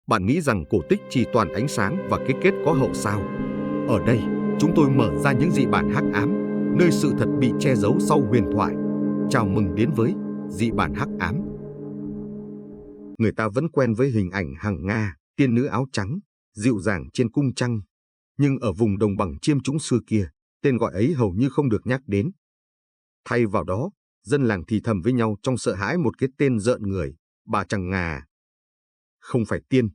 Bạn nghĩ rằng cổ tích chỉ toàn ánh sáng và cái kết có hậu sao? Ở đây, chúng tôi mở ra những dị bản hắc ám, nơi sự thật bị che giấu sau huyền thoại. Chào mừng đến với dị bản hắc ám. Người ta vẫn quen với hình ảnh Hằng Nga, tiên nữ áo trắng, dịu dàng trên cung trăng. Nhưng ở vùng đồng bằng Chiêm Trũng xưa kia, tên gọi ấy hầu như không được nhắc đến. Thay vào đó, dân làng thì thầm với nhau trong sợ hãi một cái tên rợn người, bà Trăng Ngà. Không phải tiên,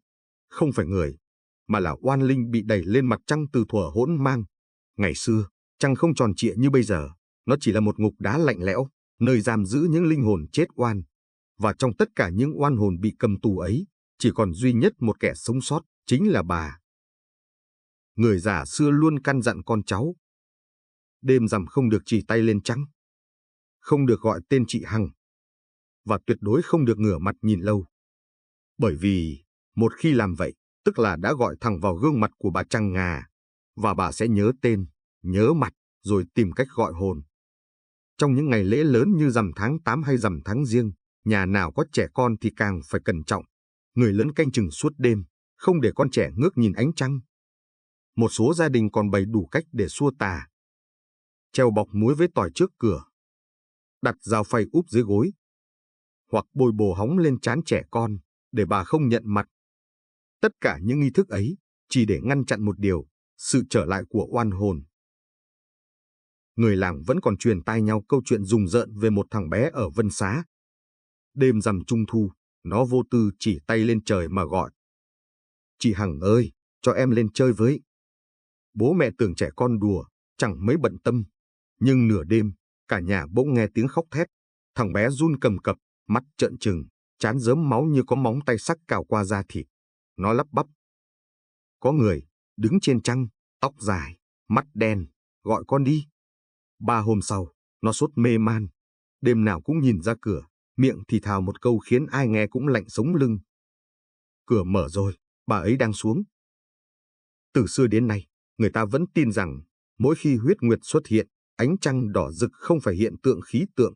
không phải người, mà là oan linh bị đẩy lên mặt trăng từ thuở hỗn mang. Ngày xưa, trăng không tròn trịa như bây giờ, nó chỉ là một ngục đá lạnh lẽo, nơi giam giữ những linh hồn chết oan. Và trong tất cả những oan hồn bị cầm tù ấy, chỉ còn duy nhất một kẻ sống sót, chính là bà. Người già xưa luôn căn dặn con cháu. Đêm rằm không được chỉ tay lên trăng, không được gọi tên chị Hằng, và tuyệt đối không được ngửa mặt nhìn lâu. Bởi vì, một khi làm vậy, tức là đã gọi thẳng vào gương mặt của bà Trăng Ngà, và bà sẽ nhớ tên, nhớ mặt, rồi tìm cách gọi hồn. Trong những ngày lễ lớn như rằm tháng 8 hay rằm tháng Giêng, nhà nào có trẻ con thì càng phải cẩn trọng. Người lớn canh chừng suốt đêm, không để con trẻ ngước nhìn ánh trăng. Một số gia đình còn bày đủ cách để xua tà. Treo bọc muối với tỏi trước cửa, đặt dao phay úp dưới gối, hoặc bôi bồ hóng lên trán trẻ con, để bà không nhận mặt. Tất cả những nghi thức ấy chỉ để ngăn chặn một điều, sự trở lại của oan hồn. Người làng vẫn còn truyền tai nhau câu chuyện rùng rợn về một thằng bé ở Vân Xá. Đêm rằm Trung thu, nó vô tư chỉ tay lên trời mà gọi: "Chị Hằng ơi, cho em lên chơi với." Bố mẹ tưởng trẻ con đùa, chẳng mấy bận tâm. Nhưng nửa đêm, cả nhà bỗng nghe tiếng khóc thét. Thằng bé run cầm cập, mắt trợn trừng, trán rớm máu như có móng tay sắc cào qua da thịt. Nó lắp bắp: "Có người, đứng trên trăng, tóc dài, mắt đen, gọi con đi." 3 hôm sau, nó sốt mê man. Đêm nào cũng nhìn ra cửa, miệng thì thào một câu khiến ai nghe cũng lạnh sống lưng: "Cửa mở rồi, bà ấy đang xuống." Từ xưa đến nay, người ta vẫn tin rằng, mỗi khi huyết nguyệt xuất hiện, ánh trăng đỏ rực không phải hiện tượng khí tượng.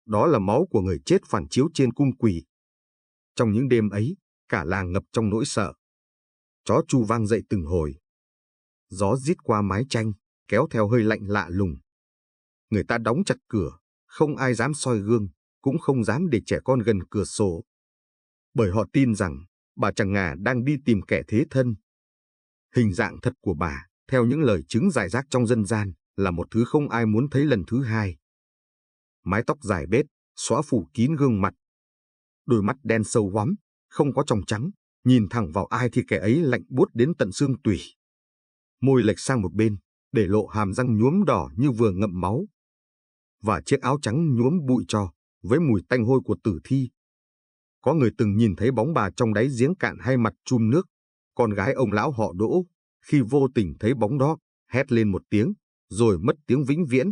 Đó là máu của người chết phản chiếu trên cung quỷ. Trong những đêm ấy, cả làng ngập trong nỗi sợ. Chó tru vang dậy từng hồi. Gió rít qua mái tranh, kéo theo hơi lạnh lạ lùng. Người ta đóng chặt cửa, không ai dám soi gương, cũng không dám để trẻ con gần cửa sổ. Bởi họ tin rằng, bà Trăng Ngà đang đi tìm kẻ thế thân. Hình dạng thật của bà, theo những lời chứng rải rác trong dân gian, là một thứ không ai muốn thấy lần thứ hai. Mái tóc dài bết, xõa phủ kín gương mặt. Đôi mắt đen sâu hoắm, không có tròng trắng, nhìn thẳng vào ai thì kẻ ấy lạnh buốt đến tận xương tủy. Môi lệch sang một bên, để lộ hàm răng nhuốm đỏ như vừa ngậm máu. Và chiếc áo trắng nhuốm bụi tro, với mùi tanh hôi của tử thi. Có người từng nhìn thấy bóng bà trong đáy giếng cạn hay mặt chum nước. Con gái ông lão họ Đỗ, khi vô tình thấy bóng đó, hét lên một tiếng, rồi mất tiếng vĩnh viễn.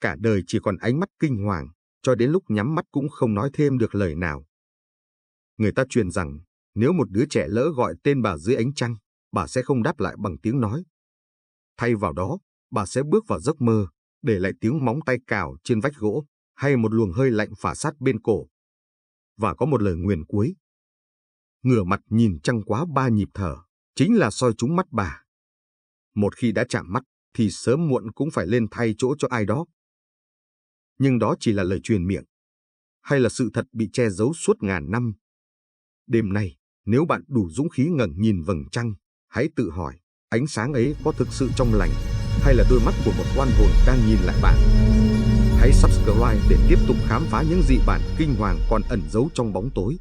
Cả đời chỉ còn ánh mắt kinh hoàng, cho đến lúc nhắm mắt cũng không nói thêm được lời nào. Người ta truyền rằng, nếu một đứa trẻ lỡ gọi tên bà dưới ánh trăng, bà sẽ không đáp lại bằng tiếng nói. Thay vào đó, bà sẽ bước vào giấc mơ, để lại tiếng móng tay cào trên vách gỗ, hay một luồng hơi lạnh phả sát bên cổ. Và có một lời nguyền cuối: ngửa mặt nhìn trăng quá 3 nhịp thở, chính là soi trúng mắt bà. Một khi đã chạm mắt, thì sớm muộn cũng phải lên thay chỗ cho ai đó. Nhưng đó chỉ là lời truyền miệng, hay là sự thật bị che giấu suốt ngàn năm? Đêm nay, nếu bạn đủ dũng khí ngẩng nhìn vầng trăng, hãy tự hỏi, ánh sáng ấy có thực sự trong lành, hay là đôi mắt của một oan hồn đang nhìn lại bạn? Hãy subscribe để tiếp tục khám phá những dị bản kinh hoàng còn ẩn giấu trong bóng tối.